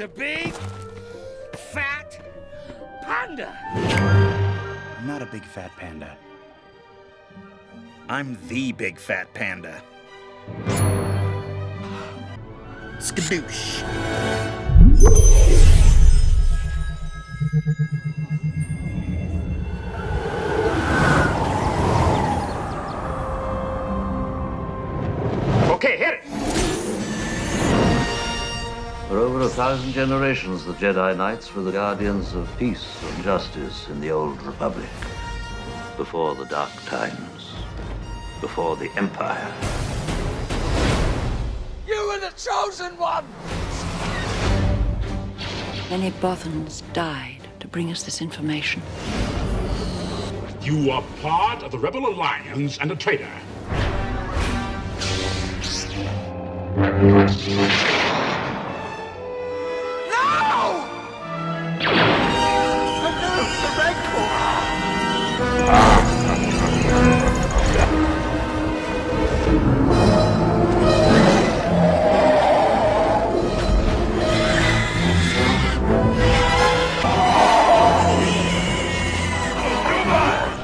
a big, fat panda. I'm not a big fat panda. I'm the big fat panda. Skadoosh. Okay, hit it. For over 1,000 generations, the Jedi Knights were the guardians of peace and justice in the Old Republic. Before the Dark Times. Before the Empire. You were the chosen one! Many Bothans died to bring us this information. You are part of the Rebel Alliance and a traitor.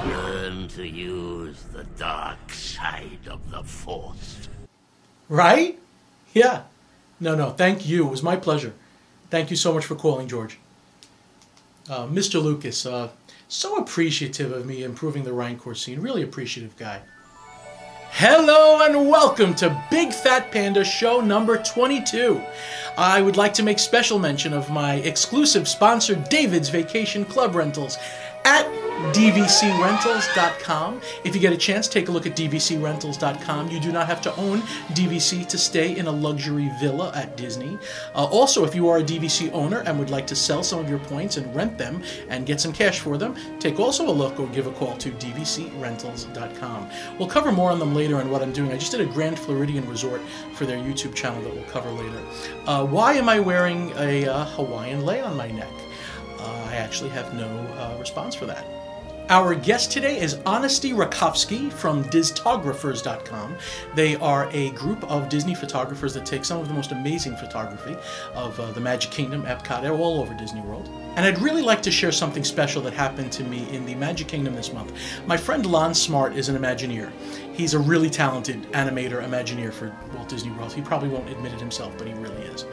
Learn to use the dark side of the Force. Right? Yeah. No, thank you. It was my pleasure. Thank you so much for calling, George. Mr. Lucas, so appreciative of me improving the Rancor scene. Really appreciative guy. Hello and welcome to Big Fat Panda show number 22. I would like to make special mention of my exclusive sponsor, David's Vacation Club Rentals at dvcrentals.com. If you get a chance, take a look at dvcrentals.com. You do not have to own DVC to stay in a luxury villa at Disney. Also, if you are a DVC owner and would like to sell some of your points and rent them and get some cash for them, take also a look or give a call to dvcrentals.com. We'll cover more on them later on what I'm doing. I just did a Grand Floridian Resort for their YouTube channel that we'll cover later. Why am I wearing a Hawaiian lei on my neck? I actually have no response for that. Our guest today is Aunesty Reikofski from Distographers.com. They are a group of Disney photographers that take some of the most amazing photography of the Magic Kingdom, Epcot, they're all over Disney World. And I'd really like to share something special that happened to me in the Magic Kingdom this month. My friend Lon Smart is an Imagineer. He's a really talented animator, Imagineer for Walt Disney World. He probably won't admit it himself, but he really is.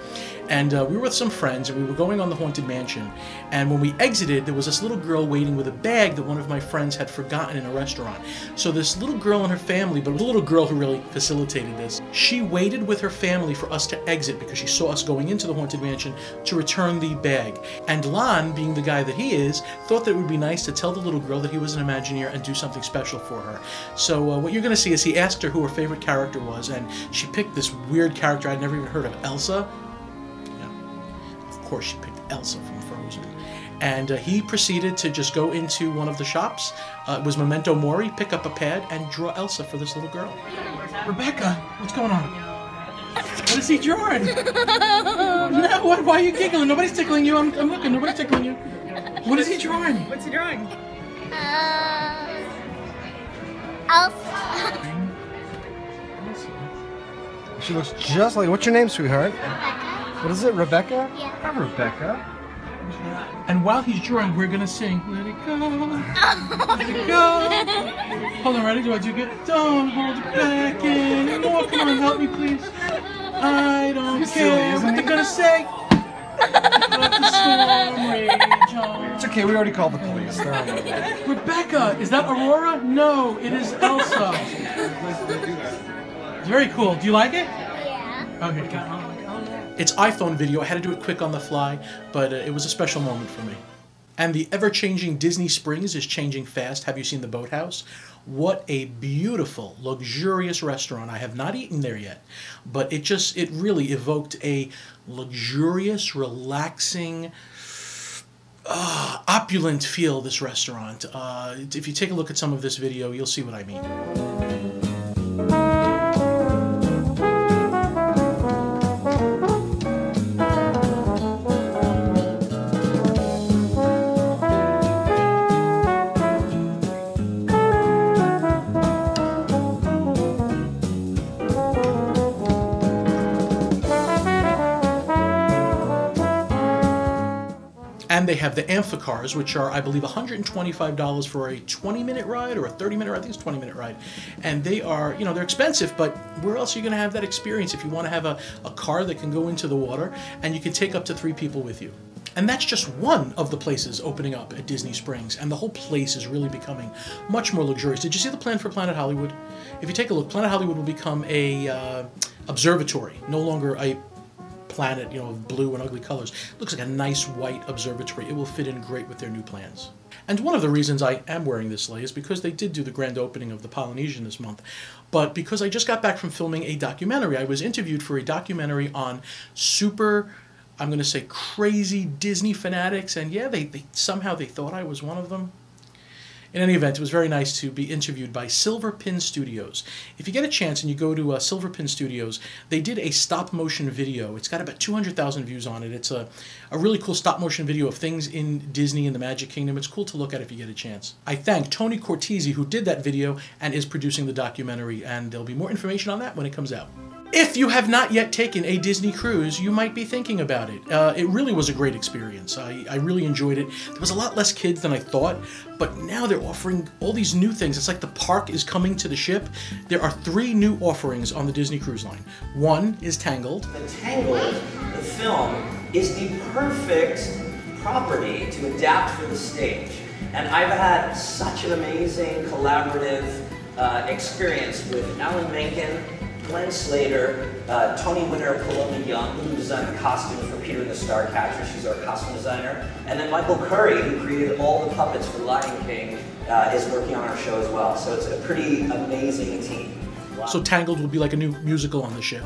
And we were with some friends, and we were going on the Haunted Mansion. And when we exited, there was this little girl waiting with a bag that one of my friends had forgotten in a restaurant. So this little girl and her family, but it was a little girl who really facilitated this, she waited with her family for us to exit because she saw us going into the Haunted Mansion to return the bag. And Lon, being the guy that he is, thought that it would be nice to tell the little girl that he was an Imagineer and do something special for her. So what you're going to see is he asked her who her favorite character was, and she picked this weird character I'd never even heard of, Elsa. Of course she picked Elsa from Frozen. And he proceeded to just go into one of the shops, it was Memento Mori, pick up a pad and draw Elsa for this little girl. Rebecca, what's going on? What is he drawing? No, why are you giggling? Nobody's tickling you, I'm looking, nobody's tickling you. What is he drawing? What's he drawing? Elsa. She looks just like, what's your name, sweetheart? Rebecca. What is it, Rebecca? Yeah. Hi, Rebecca. And while he's drawing, we're gonna sing, let it go, let it go. Hold on, ready? Do I do good? Don't hold it back anymore. Come on, help me, please. I don't care what they're gonna say. Let the storm rage on. It's okay, we already called the police. They're on their way. Rebecca, is that Aurora? No, it is Elsa. Very cool. Do you like it? Yeah. Okay, cool. It's iPhone video. I had to do it quick on the fly, but it was a special moment for me. And the ever-changing Disney Springs is changing fast. Have you seen the Boathouse? What a beautiful, luxurious restaurant. I have not eaten there yet, but it really evoked a luxurious, relaxing, opulent feel, this restaurant. If you take a look at some of this video, you'll see what I mean. have the amphicars, which are, I believe, $125 for a 20-minute ride or a 30-minute ride. I think it's a 20-minute ride. And they are, you know, they're expensive, but where else are you going to have that experience if you want to have a car that can go into the water and you can take up to 3 people with you? And that's just one of the places opening up at Disney Springs, and the whole place is really becoming much more luxurious. Did you see the plan for Planet Hollywood? If you take a look, Planet Hollywood will become a observatory, no longer a planet, you know, of blue and ugly colors. It looks like a nice white observatory. It will fit in great with their new plans. And one of the reasons I am wearing this sleigh is because they did do the grand opening of the Polynesian this month. But because I just got back from filming a documentary, I was interviewed for a documentary on super, I'm going to say, crazy Disney fanatics, and yeah, they somehow they thought I was one of them. In any event, it was very nice to be interviewed by Silverpin Studios. If you get a chance and you go to Silverpin Studios, they did a stop-motion video. It's got about 200,000 views on it. It's a really cool stop-motion video of things in Disney and the Magic Kingdom. It's cool to look at if you get a chance. I thank Tony Cortese, who did that video and is producing the documentary, and there'll be more information on that when it comes out. If you have not yet taken a Disney cruise, you might be thinking about it. It really was a great experience. I really enjoyed it. There was a lot less kids than I thought, but now they're offering all these new things. It's like the park is coming to the ship. There are 3 new offerings on the Disney Cruise Line. One is Tangled. The Tangled, the film, is the perfect property to adapt for the stage. And I've had such an amazing collaborative experience with Alan Menken, Glenn Slater, Tony winner Paloma Young, who designed the costumes for Peter and the Starcatcher. She's our costume designer. And then Michael Curry, who created all the puppets for Lion King, is working on our show as well. So it's a pretty amazing team. Wow. So Tangled will be like a new musical on the ship.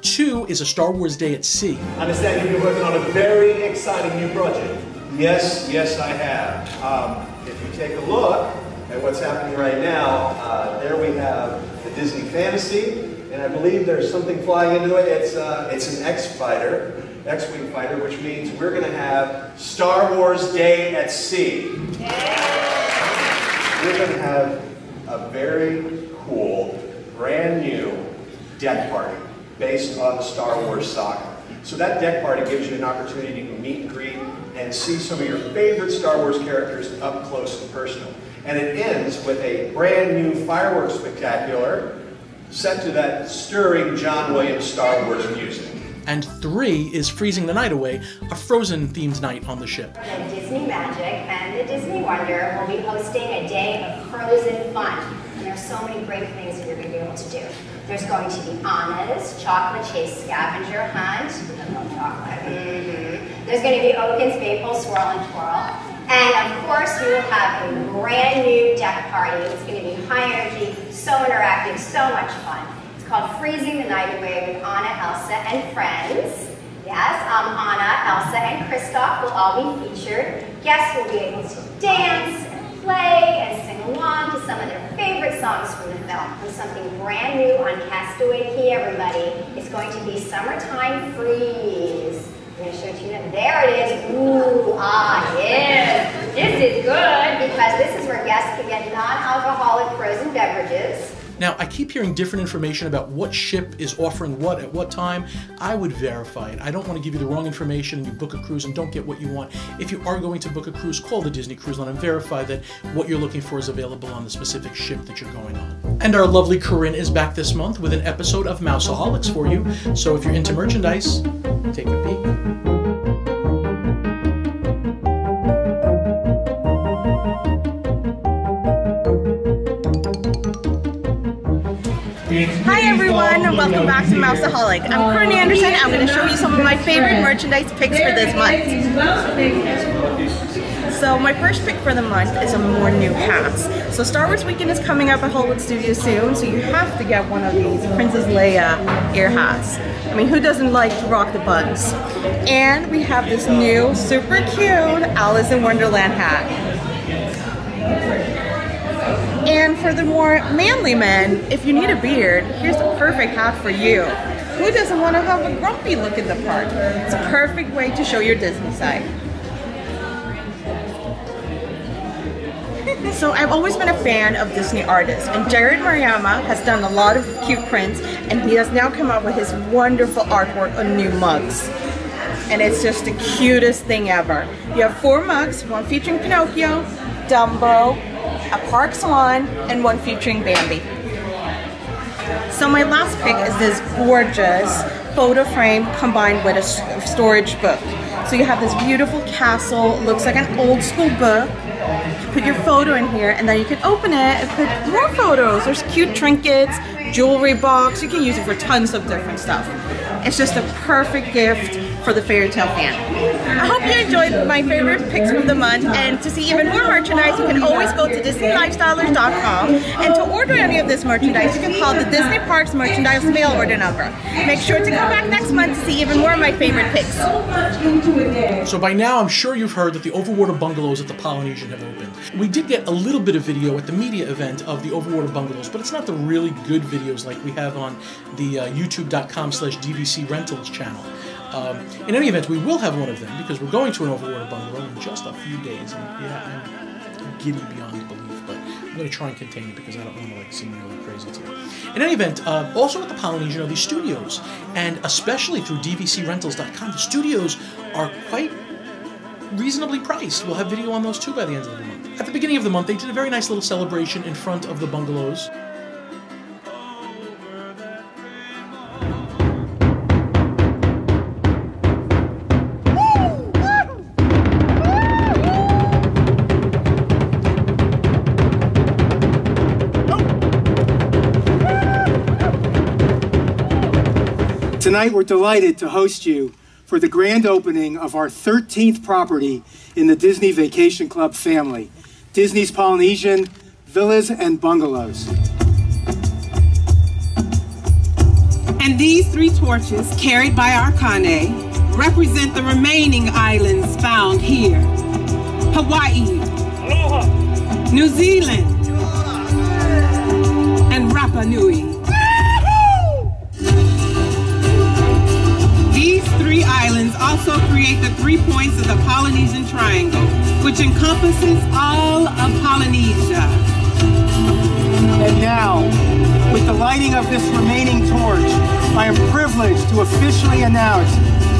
2 is A Star Wars Day at Sea. I understand you've been working on a very exciting new project. Yes, I have. If you take a look at what's happening right now, there we have the Disney Fantasy, and I believe there's something flying into it. It's an X-Wing fighter, which means we're going to have Star Wars Day at Sea. We're going to have a very cool, brand new deck party based on the Star Wars saga. So that deck party gives you an opportunity to meet and greet and see some of your favorite Star Wars characters up close and personal. And it ends with a brand new fireworks spectacular set to that stirring John Williams Star Wars music. And 3 is Freezing the Night Away, a Frozen-themed night on the ship. The Disney Magic and the Disney Wonder will be hosting a day of Frozen fun. And there's so many great things that you're going to be able to do. There's going to be Anna's Chocolate Chase Scavenger Hunt. I love chocolate. There's going to be Oaken's Maple Swirl and Twirl. And of course, we will have a brand new deck party. It's going to be high energy, so interactive, so much fun. It's called Freezing the Night Away with Anna, Elsa, and friends. Yes, Anna, Elsa, and Kristoff will all be featured. Guests will be able to dance and play and sing along to some of their favorite songs from the film. And something brand new on Castaway Key, everybody. It's going to be Summertime Freeze. I'm going to show it to you now. There it is. Ooh, yes. This is good because this is where guests can get non-alcoholic frozen beverages. Now, I keep hearing different information about what ship is offering what at what time. I would verify it. I don't want to give you the wrong information and you book a cruise and don't get what you want. If you are going to book a cruise, call the Disney Cruise Line and verify that what you're looking for is available on the specific ship that you're going on. And our lovely Corinne is back this month with an episode of Mousaholics for you. So if you're into merchandise, take a peek. Hi everyone, and welcome back to Mousaholic. I'm Corinne Andersson. I'm going to show you some of my favorite merchandise picks for this month. So my first pick for the month is a more new hats. So Star Wars Weekend is coming up at Hollywood Studios soon, so you have to get one of these Princess Leia ear hats. I mean, who doesn't like to rock the bugs? And we have this new super cute Alice in Wonderland hat. And for the more manly men, if you need a beard, here's the perfect hat for you. Who doesn't want to have a grumpy look in the park? It's a perfect way to show your Disney side. So I've always been a fan of Disney artists, and Jared Mariyama has done a lot of cute prints, and he has now come up with his wonderful artwork on new mugs. and it's just the cutest thing ever. You have 4 mugs, one featuring Pinocchio, Dumbo, a Park Swan, and one featuring Bambi. So my last pick is this gorgeous photo frame combined with a storage book. So you have this beautiful castle, looks like an old school book. You put your photo in here and then you can open it and put more photos. There's cute trinkets, jewelry box. You can use it for tons of different stuff. It's just a perfect gift for the fairy tale fan. I hope you enjoyed my favorite picks from the month, and to see even more merchandise, you can always go to DisneyLifestylers.com, and to order any of this merchandise, you can call the Disney Parks Merchandise mail order number. Make sure to come back next month to see even more of my favorite picks. So by now, I'm sure you've heard that the Overwater Bungalows at the Polynesian have opened. We did get a little bit of video at the media event of the Overwater Bungalows, but it's not the really good videos like we have on the youtube.com/DVC Rentals channel. In any event, we will have one of them because we're going to an Overwater Bungalow in just a few days. And yeah, I'm giddy beyond belief, but I'm going to try and contain it because I don't want to seem really crazy to you. In any event, also at the Polynesian are these studios, and especially through DVCRentals.com, the studios are quite reasonably priced. We'll have video on those too by the end of the month. At the beginning of the month, they did a very nice little celebration in front of the bungalows. Tonight we're delighted to host you for the grand opening of our 13th property in the Disney Vacation Club family, Disney's Polynesian Villas and Bungalows. And these 3 torches, carried by our Kane, represent the remaining islands found here. Hawaii, Aloha, New Zealand, and Rapa Nui. These 3 islands also create the 3 points of the Polynesian Triangle, which encompasses all of Polynesia. And now, with the lighting of this remaining torch, I am privileged to officially announce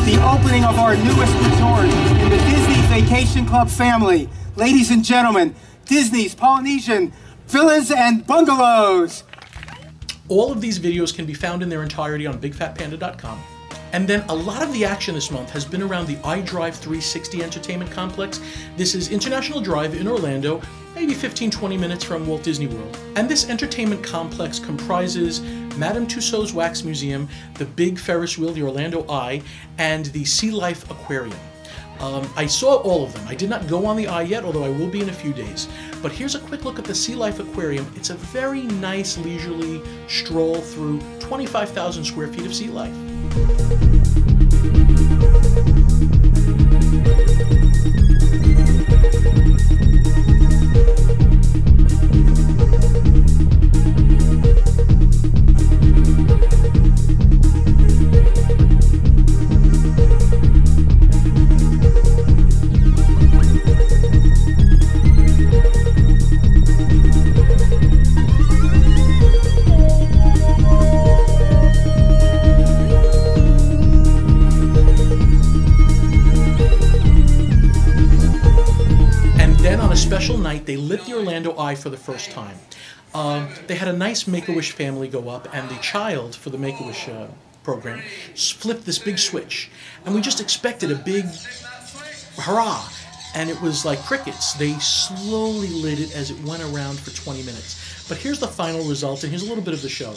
the opening of our newest resort in the Disney Vacation Club family. Ladies and gentlemen, Disney's Polynesian Villas and Bungalows. All of these videos can be found in their entirety on BigFatPanda.com. And then a lot of the action this month has been around the iDrive 360 Entertainment Complex. This is International Drive in Orlando, maybe 15-20 minutes from Walt Disney World. And this entertainment complex comprises Madame Tussauds Wax Museum, the big Ferris wheel, the Orlando Eye, and the Sea Life Aquarium. I saw all of them. I did not go on the Eye yet, although I will be in a few days. But here's a quick look at the Sea Life Aquarium. It's a very nice, leisurely stroll through 25,000 square feet of sea life. Special night, they lit the Orlando Eye for the first time. They had a nice Make-A-Wish family go up, and the child for the Make-A-Wish program flipped this big switch. And we just expected a big hurrah, and it was like crickets. They slowly lit it as it went around for 20 minutes. But here's the final result, and here's a little bit of the show.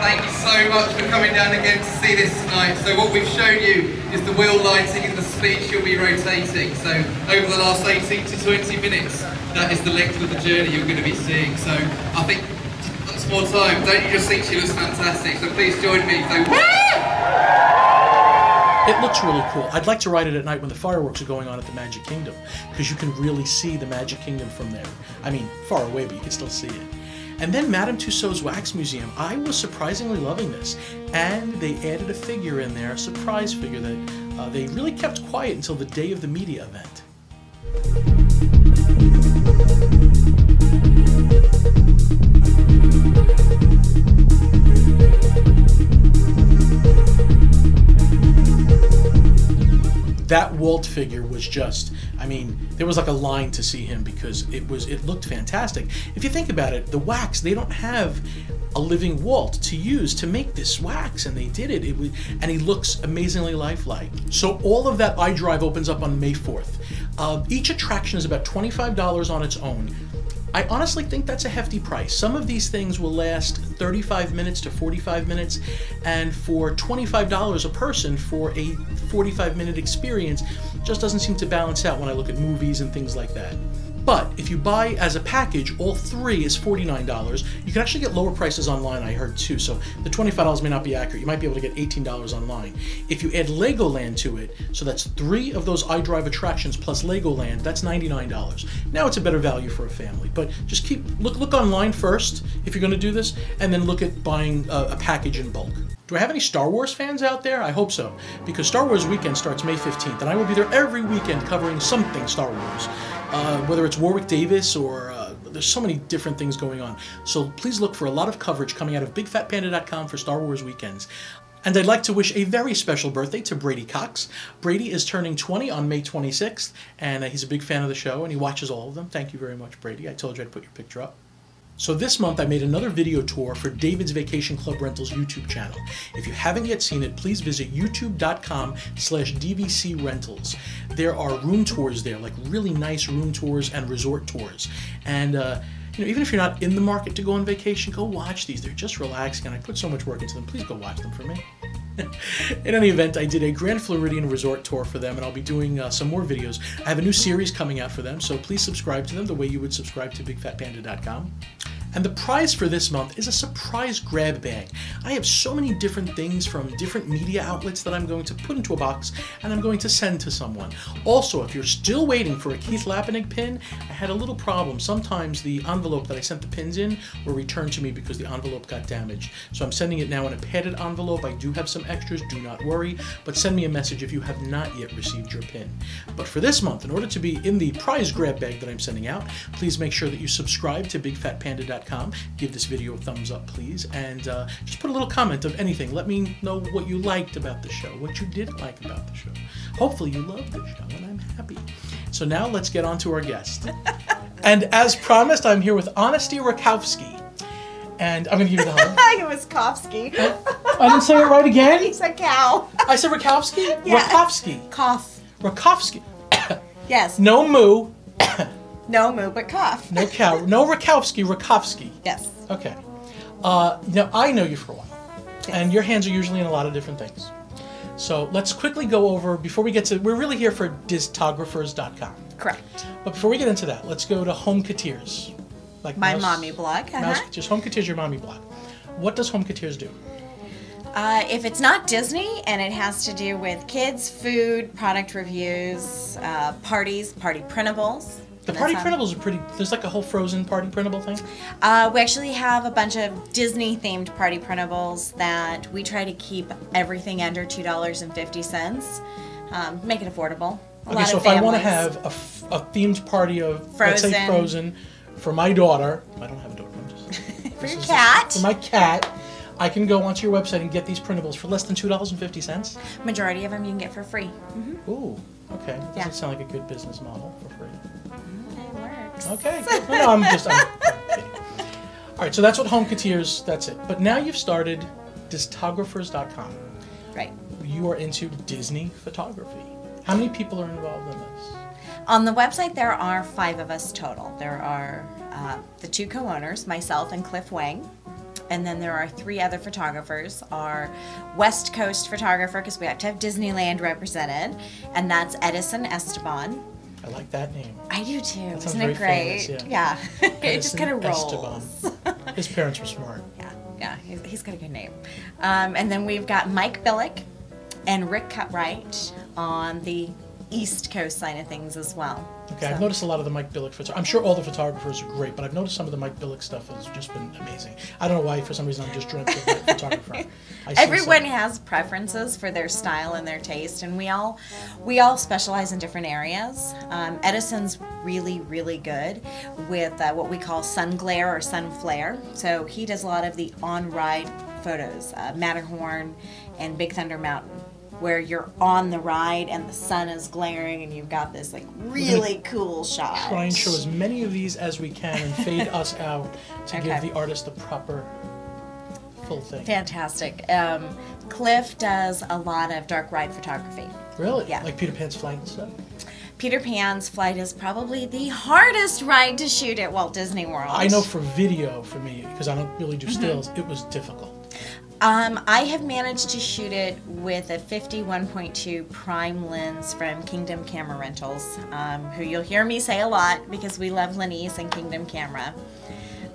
Thank you so much for coming down again to see this tonight. So what we've shown you is the wheel lighting and the speed she'll be rotating. So over the last 18 to 20 minutes, that is the length of the journey you're going to be seeing. So I think, once more time, don't you just think she looks fantastic? So please join me. So, it looks really cool. I'd like to ride it at night when the fireworks are going on at the Magic Kingdom, because you can really see the Magic Kingdom from there. I mean, far away, but you can still see it. And then Madame Tussauds Wax Museum. I was surprisingly loving this. And they added a figure in there, a surprise figure that they really kept quiet until the day of the media event. that Walt figure was just, I mean, there was like a line to see him because it looked fantastic. If you think about it, the wax, they don't have a living Walt to use to make this wax, and they did it. And he looks amazingly lifelike. So all of that iDrive opens up on May 4th. Each attraction is about $25 on its own. I honestly think that's a hefty price. Some of these things will last 35 minutes to 45 minutes, and for $25 a person for a 45-minute experience just doesn't seem to balance out when I look at movies and things like that. But if you buy as a package, all three is $49. You can actually get lower prices online, I heard too, so the $25 may not be accurate. You might be able to get $18 online. If you add Legoland to it, so that's 3 of those iDrive attractions plus Legoland, that's $99. Now it's a better value for a family, but just look online first if you're going to do this, and then look at buying a package in bulk. Do I have any Star Wars fans out there? I hope so, because Star Wars weekend starts May 15th, and I will be there every weekend covering something Star Wars. Whether it's Warwick Davis or there's so many different things going on. So please look for a lot of coverage coming out of BigFatPanda.com for Star Wars weekends. And I'd like to wish a very special birthday to Brady Cox. Brady is turning 20 on May 26th, and he's a big fan of the show, and he watches all of them. Thank you very much, Brady. I told you I'd put your picture up. So this month I made another video tour for David's Vacation Club Rentals YouTube channel. If you haven't yet seen it, please visit youtube.com/dvcrentals. There are room tours there, like really nice room tours and resort tours. And even if you're not in the market to go on vacation, go watch these. They're just relaxing, and I put so much work into them. Please go watch them for me. In any event, I did a Grand Floridian resort tour for them, and I'll be doing some more videos. I have a new series coming out for them, so please subscribe to them the way you would subscribe to BigFatPanda.com. And the prize for this month is a surprise grab bag. I have so many different things from different media outlets that I'm going to put into a box and I'm going to send to someone. Also, if you're still waiting for a Keith Lapinick pin, I had a little problem. Sometimes the envelope that I sent the pins in were returned to me because the envelope got damaged. So I'm sending it now in a padded envelope. I do have some extras, do not worry, but send me a message if you have not yet received your pin. But for this month, in order to be in the prize grab bag that I'm sending out, please make sure that you subscribe to BigFatPanda.com. Give this video a thumbs up, please, and just put a little comment of anything. Let me know what you liked about the show, what you didn't like about the show. Hopefully you loved the show, and I'm happy. So now let's get on to our guest. And as promised, I'm here with Aunesty Reikofski. And I'm going to give you the hello. It was Kofsky. I didn't say it right again? He said cow. I said Reikofski? Yeah. Reikofski. Cough. Reikofski. Yes. No moo. No moo, but cough. No cow. No Reikofski. Reikofski. Yes. Okay. Now, I know you for a while. Yes. And your hands are usually in a lot of different things. So let's quickly go over, before we get to, we're really here for Discographers.com. Correct. But before we get into that, let's go to Home Coutures. Like my mommy blog. Mouse Coutures. Home Coutures, your mommy blog. What does Home Coutures do? If it's not Disney and it has to do with kids, food, product reviews, parties, party printables. The party printables are pretty, there's like a whole Frozen party printable thing? We actually have a bunch of Disney-themed party printables that we try to keep everything under $2.50. Make it affordable. Okay, so if I want to have a themed party of, let's say Frozen, for my daughter, I don't have a daughter, I'm just... For your cat. For my cat, I can go onto your website and get these printables for less than $2.50? Majority of them you can get for free. Mm-hmm. Ooh, okay. Does Yeah. it sound like a good business model for free? It works. Okay, good. No, I'm kidding. All right, so that's what Home Coutures, that's it. But now you've started Discographers.com. Right. You are into Disney photography. How many people are involved in this? On the website, there are 5 of us total. There are the 2 co-owners, myself and Cliff Wang. And then there are 3 other photographers. Our West Coast photographer, because we have to have Disneyland represented, and that's Edison Esteban. I like that name. I do too. That Isn't it great? Famous, yeah. It just kind of rolls. Esteban. His parents were smart. Yeah, he's got a good name. And then we've got Mike Billick and Rick Cutright on the East Coast side of things as well. Okay, I've noticed a lot of the Mike Billick photographers. I'm sure all the photographers are great, but I've noticed some of the Mike Billick stuff has just been amazing. I don't know why, for some reason, I'm just drawn to the photographer. Everyone has preferences for their style and their taste, and we all specialize in different areas. Edison's really, really good with what we call sun glare or sun flare. So he does a lot of the on-ride photos, Matterhorn and Big Thunder Mountain, where you're on the ride and the sun is glaring and you've got this like really cool shot. Try and show as many of these as we can and fade us out to give the artist the proper full thing. Fantastic. Cliff does a lot of dark ride photography. Really? Yeah. Like Peter Pan's flight and stuff? Peter Pan's flight is probably the hardest ride to shoot at Walt Disney World. I know for video, for me, because I don't really do stills, it was difficult. I have managed to shoot it with a 51.2 prime lens from Kingdom Camera Rentals, who you'll hear me say a lot because we love Lenise and Kingdom Camera.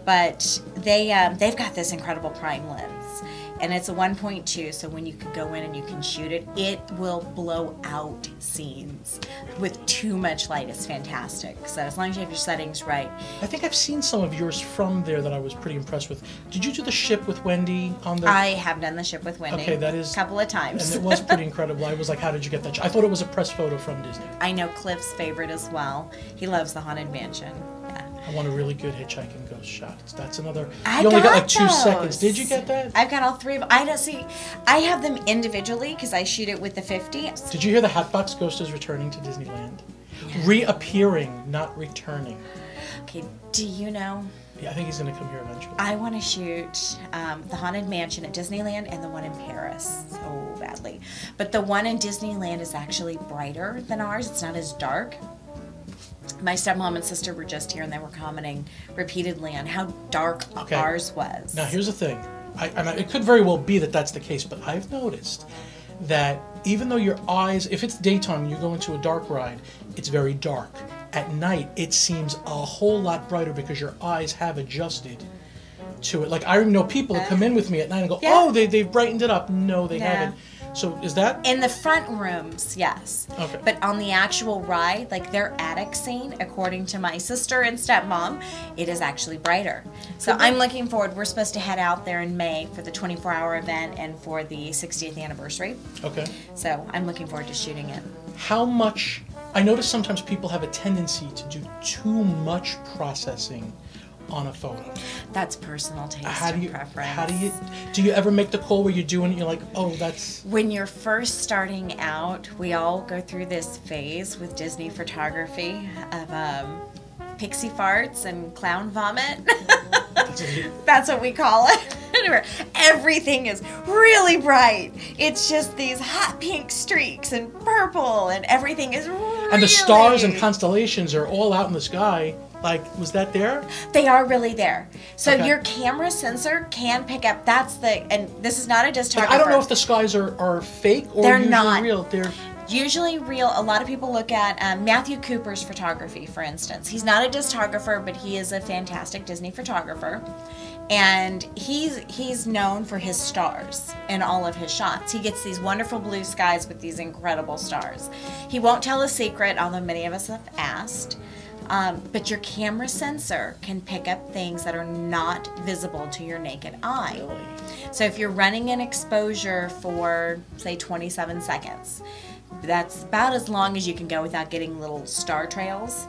But they've got this incredible prime lens, and it's a 1.2, so when you can go in and you can shoot it, it will blow out scenes with too much light. It's fantastic. So as long as you have your settings right. I think I've seen some of yours from there that I was pretty impressed with. Did you do the ship with Wendy on the... I have done the ship with Wendy. Okay, that is... a couple of times. And it was pretty incredible. I was like, how did you get that? I thought it was a press photo from Disney. I know Cliff's favorite as well. He loves the Haunted Mansion. Yeah. I want a really good hitchhiking ghost shot. That's another... I you only got like those. 2 seconds. Did you get that? I've got all 3 of them. I don't see... I have them individually because I shoot it with the 50. Did you hear the Hatbox Ghost is returning to Disneyland? Yeah. Reappearing, not returning. Okay, do you know... Yeah, I think he's going to come here eventually. I want to shoot the Haunted Mansion at Disneyland and the one in Paris so badly. But the one in Disneyland is actually brighter than ours. It's not as dark. My stepmom and sister were just here and they were commenting repeatedly on how dark ours was. Now here's the thing. It could very well be that that's the case, but I've noticed that even though your eyes, if it's daytime and you go into a dark ride, it's very dark. At night, it seems a whole lot brighter because your eyes have adjusted to it. Like I know people that come in with me at night and go, oh, they've brightened it up. No, they haven't. So is that? In the front rooms, yes. Okay. But on the actual ride, like their attic scene, according to my sister and stepmom, it is actually brighter. So I'm looking forward. We're supposed to head out there in May for the 24-hour event and for the 60th anniversary. Okay. So I'm looking forward to shooting it. How much... I notice sometimes people have a tendency to do too much processing on a photo. That's personal taste and preference. How do you ever make the call where you're doing it, you're like, oh, that's... When you're first starting out, we all go through this phase with Disney photography of pixie farts and clown vomit. That's what we call it. Everything is really bright. It's just these hot pink streaks and purple, and everything is really... And the stars and constellations are all out in the sky. Like, was that there? They are really there. So your camera sensor can pick up, and this is not a disc photographer. I don't know if the skies are fake or they're usually not real. They're usually real. A lot of people look at Matthew Cooper's photography, for instance. He's not a discographer, but he is a fantastic Disney photographer. And he's known for his stars in all of his shots. He gets these wonderful blue skies with these incredible stars. He won't tell a secret, although many of us have asked. But your camera sensor can pick up things that are not visible to your naked eye. Really? So if you're running an exposure for, say, 27 seconds, that's about as long as you can go without getting little star trails.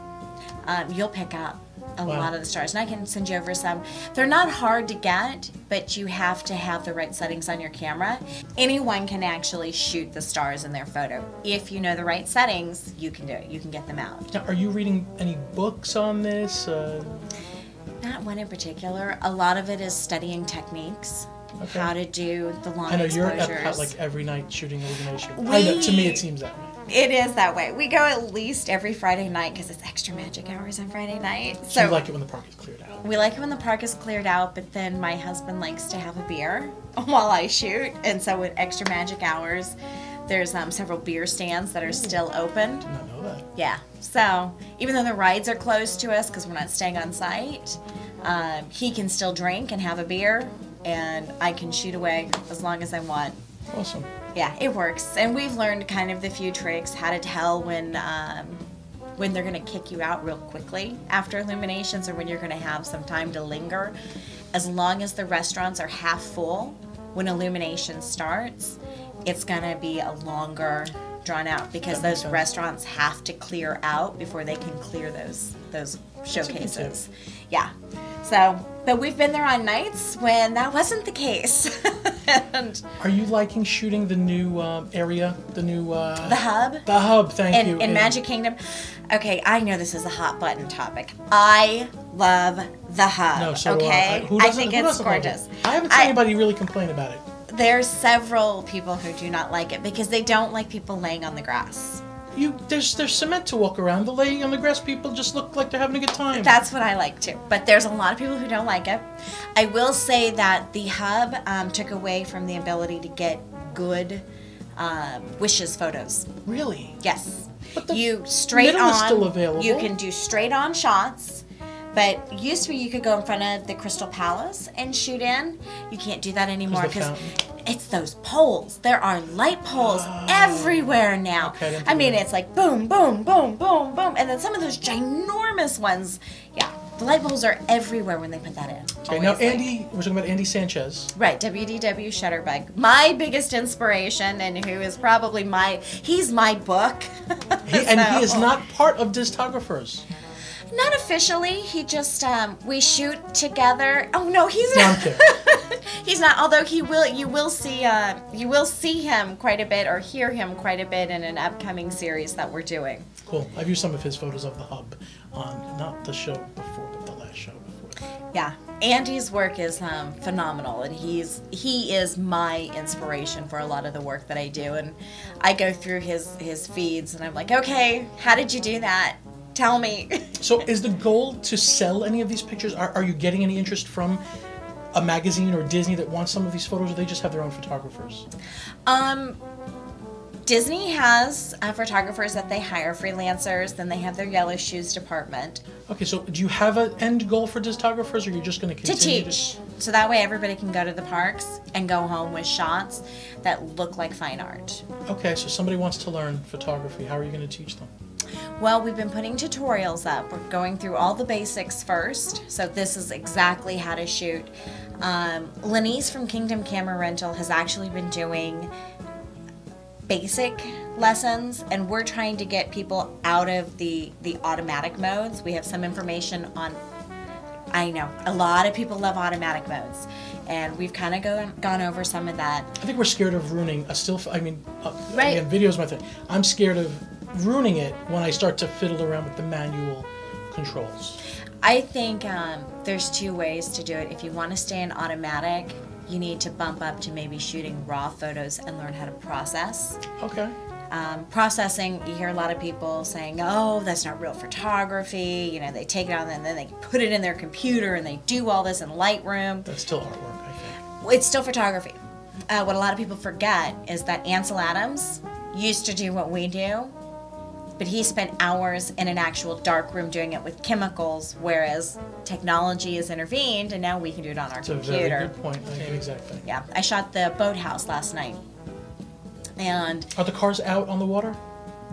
You'll pick up a lot of the stars. And I can send you over some. They're not hard to get, but you have to have the right settings on your camera. Anyone can actually shoot the stars in their photo. If you know the right settings, you can do it. You can get them out. Now, are you reading any books on this? Not one in particular. A lot of it is studying techniques. How to do the long exposures. I know you're at like every night shooting illumination. I know, to me it seems that way. It is that way. We go at least every Friday night because it's extra magic hours on Friday night. So you like it when the park is cleared out? We like it when the park is cleared out, but then my husband likes to have a beer while I shoot. And so with extra magic hours, there's several beer stands that are still open. Did not know that. Yeah. So even though the rides are close to us because we're not staying on site, he can still drink and have a beer. And I can shoot away as long as I want. Awesome. Yeah, it works. And we've learned kind of the few tricks, how to tell when they're going to kick you out real quickly after illuminations or when you're going to have some time to linger. As long as the restaurants are half full, when illumination starts, it's going to be a longer drawn out because those restaurants have to clear out before they can clear those showcases. Yeah. So, but we've been there on nights when that wasn't the case. And are you liking shooting the new area, the new the hub? The hub, thank you. In Magic Kingdom. Okay, I know this is a hot button topic. I love the hub. No, so okay, who I think who it's doesn't love gorgeous. it? I haven't seen anybody really complain about it. There's several people who do not like it because they don't like people laying on the grass. There's cement to walk around. The laying on the grass people just look like they're having a good time. That's what I like too. But there's a lot of people who don't like it. I will say that the hub took away from the ability to get good wishes photos. Really? Yes. But the you straight middle on. is still available. You can do straight on shots. But used to be you could go in front of the Crystal Palace and shoot in. You can't do that anymore because it's those poles. There are light poles everywhere now. Okay, I mean, it's like boom, boom, boom, boom, boom. And then some of those ginormous ones, yeah, the light poles are everywhere when they put that in. Okay, now Andy, we're talking about Andy Sanchez. Right, WDW Shutterbug. My biggest inspiration and who is probably he's my book. And he is not part of Discographers. Not officially. He just we shoot together. Oh no, he's No, not. I'm kidding. He's not. Although you will see him quite a bit or hear him quite a bit in an upcoming series that we're doing. Cool. I've used some of his photos of the hub on not the show before, but the last show before. Yeah, Andy's work is phenomenal, and he is my inspiration for a lot of the work that I do. And I go through his feeds, and I'm like, okay, how did you do that? Tell me. So is the goal to sell any of these pictures? Are you getting any interest from a magazine or Disney that wants some of these photos, or they just have their own photographers? Disney has photographers that they hire, freelancers, then they have their Yellow Shoes department. Okay, so do you have an end goal for Discographers, or you're just going to continue to teach? So that way everybody can go to the parks and go home with shots that look like fine art. Okay, so somebody wants to learn photography. How are you going to teach them? Well, we've been putting tutorials up. We're going through all the basics first. So this is exactly how to shoot. Lenise from Kingdom Camera Rental has actually been doing basic lessons, and we're trying to get people out of the automatic modes. We have some information on, I know, a lot of people love automatic modes, and we've kind of gone over some of that. I think we're scared of ruining a still, Right. Again, video's my thing. I'm scared of ruining it when I start to fiddle around with the manual controls. I think there's two ways to do it. If you want to stay in automatic, you need to bump up to maybe shooting raw photos and learn how to process. Okay. Processing, you hear a lot of people saying, oh, that's not real photography. You know, they take it out and then they put it in their computer and they do all this in Lightroom. That's still artwork, I think. It's still photography. What a lot of people forget is that Ansel Adams used to do what we do, but he spent hours in an actual dark room doing it with chemicals, whereas technology has intervened and now we can do it on our computer. That's a very good point. Same exact thing. Yeah, I shot the Boathouse last night. And are the cars out on the water?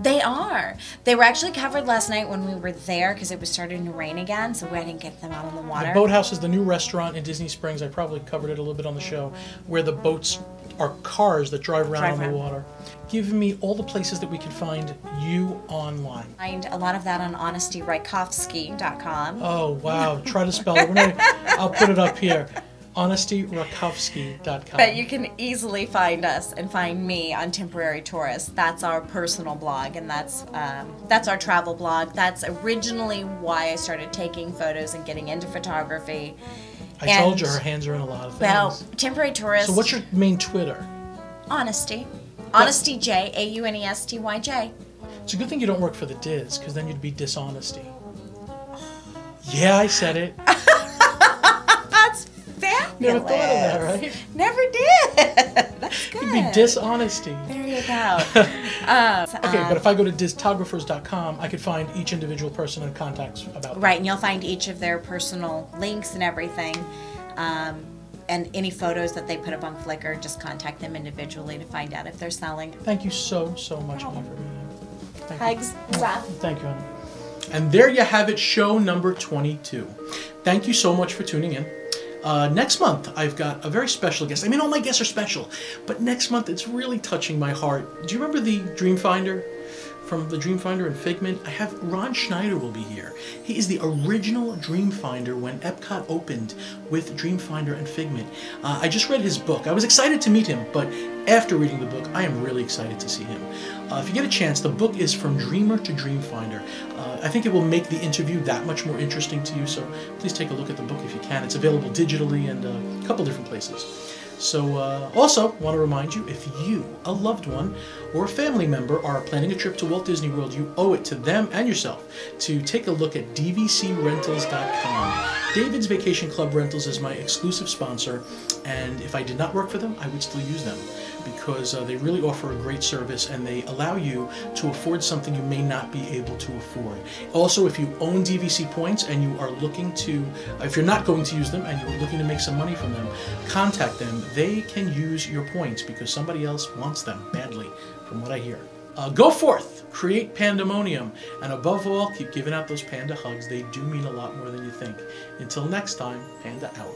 They are. They were actually covered last night when we were there because it was starting to rain again, so we didn't get them out on the water. The Boathouse is the new restaurant in Disney Springs. I probably covered it a little bit on the show, where the boats are cars that drive around on the water. Give me all the places that we can find you online. Find a lot of that on honestyreikofski.com. Oh, wow. Try to spell it. I'll put it up here. HonestyRakovski.com. But you can easily find us and find me on Temporary Tourist. That's our personal blog, and that's our travel blog. That's originally why I started taking photos and getting into photography. I told you her hands are in a lot of things. Well, Temporary Tourist. So what's your main Twitter? Honesty. Honesty J, AUNESTYJ. It's a good thing you don't work for the Diz, because then you'd be dishonesty. Yeah, I said it. That's fabulous. Never thought of that, right? Never did. That's good. You'd be dishonesty. There you go. Okay, but if I go to discographers.com, I could find each individual person and contacts about them. Right, and you'll find each of their personal links and everything. And any photos that they put up on Flickr, just contact them individually to find out if they're selling. Thank you so much, honey, for being here. Hugs. Thank you, honey. And there you have it, show number 22. Thank you so much for tuning in. Next month, I've got a very special guest. I mean, all my guests are special, but next month, it's really touching my heart. Do you remember the Dreamfinder from the Dreamfinder and Figment. I have Ron Schneider will be here. He is the original Dreamfinder when Epcot opened with Dreamfinder and Figment. I just read his book. I was excited to meet him, but after reading the book, I am really excited to see him. If you get a chance, the book is From Dreamer to Dreamfinder. I think it will make the interview that much more interesting to you, so please take a look at the book if you can. It's available digitally and a couple different places. So also want to remind you, if you, a loved one, or a family member are planning a trip to Walt Disney World, you owe it to them and yourself to take a look at dvcrentals.com. David's Vacation Club Rentals is my exclusive sponsor, and if I did not work for them, I would still use them because they really offer a great service and they allow you to afford something you may not be able to afford. Also, if you own DVC points and you are looking to, if you're not going to use them and you're looking to make some money from them, contact them. They can use your points because somebody else wants them badly, from what I hear. Go forth, create pandemonium, and above all, keep giving out those panda hugs. They do mean a lot more than you think. Until next time, Panda out.